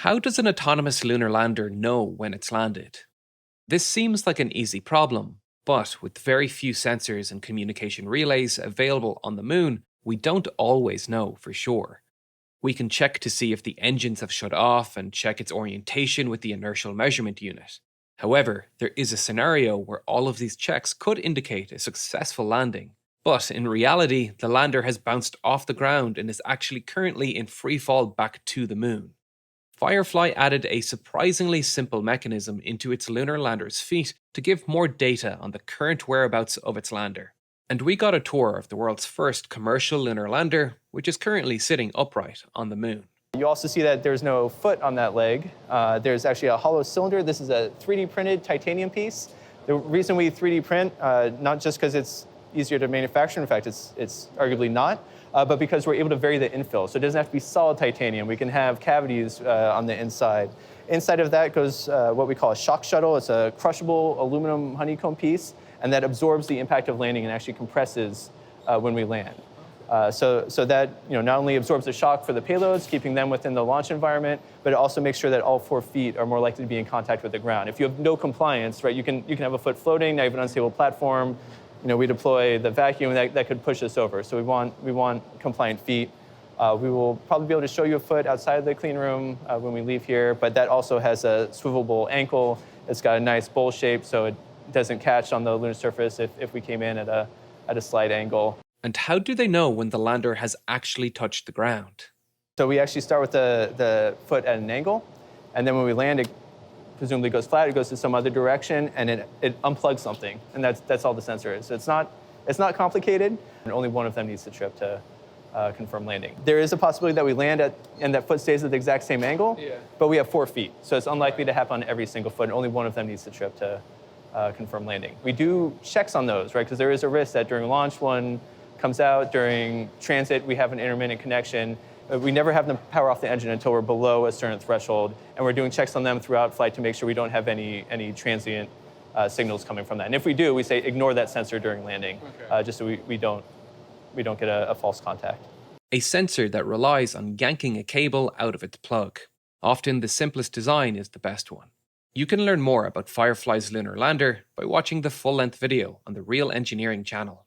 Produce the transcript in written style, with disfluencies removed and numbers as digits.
How does an autonomous lunar lander know when it's landed? This seems like an easy problem, but with very few sensors and communication relays available on the moon, we don't always know for sure. We can check to see if the engines have shut off and check its orientation with the inertial measurement unit. However, there is a scenario where all of these checks could indicate a successful landing. But in reality, the lander has bounced off the ground and is actually currently in free fall back to the moon. Firefly added a surprisingly simple mechanism into its lunar lander's feet to give more data on the current whereabouts of its lander. And we got a tour of the world's first commercial lunar lander, which is currently sitting upright on the moon. You also see that there's no foot on that leg. There's actually a hollow cylinder. This is a 3D printed titanium piece. The reason we 3D print, not just because it's easier to manufacture, in fact, it's arguably not, but because we're able to vary the infill. So it doesn't have to be solid titanium. We can have cavities on the inside. Inside of that goes what we call a shock shuttle. It's a crushable aluminum honeycomb piece, and that absorbs the impact of landing and actually compresses when we land. So that not only absorbs the shock for the payloads, keeping them within the launch environment, but it also makes sure that all 4 feet are more likely to be in contact with the ground. If you have no compliance, right, you can have a foot floating, now you have an unstable platform. We deploy the vacuum that could push us over. So we want compliant feet. We will probably be able to show you a foot outside of the clean room when we leave here, but that also has a swivelable ankle. It's got a nice bowl shape, so it doesn't catch on the lunar surface if we came in at a slight angle. And how do they know when the lander has actually touched the ground? So we actually start with the foot at an angle, and then when we land, it presumably goes flat, it goes to some other direction, and it unplugs something, and that's all the sensor is. So it's not complicated, and only one of them needs to trip to confirm landing. There is a possibility that we land and that foot stays at the exact same angle, but we have 4 feet, so it's unlikely to happen on every single foot, and only one of them needs to trip to confirm landing. We do checks on those, right, because there is a risk that during launch one comes out, during transit we have an intermittent connection. We never have them power off the engine until we're below a certain threshold, and we're doing checks on them throughout flight to make sure we don't have any transient signals coming from that. And if we do, we say ignore that sensor during landing, just so we don't get a false contact. A sensor that relies on yanking a cable out of its plug. Often the simplest design is the best one. You can learn more about Firefly's lunar lander by watching the full-length video on the Real Engineering channel.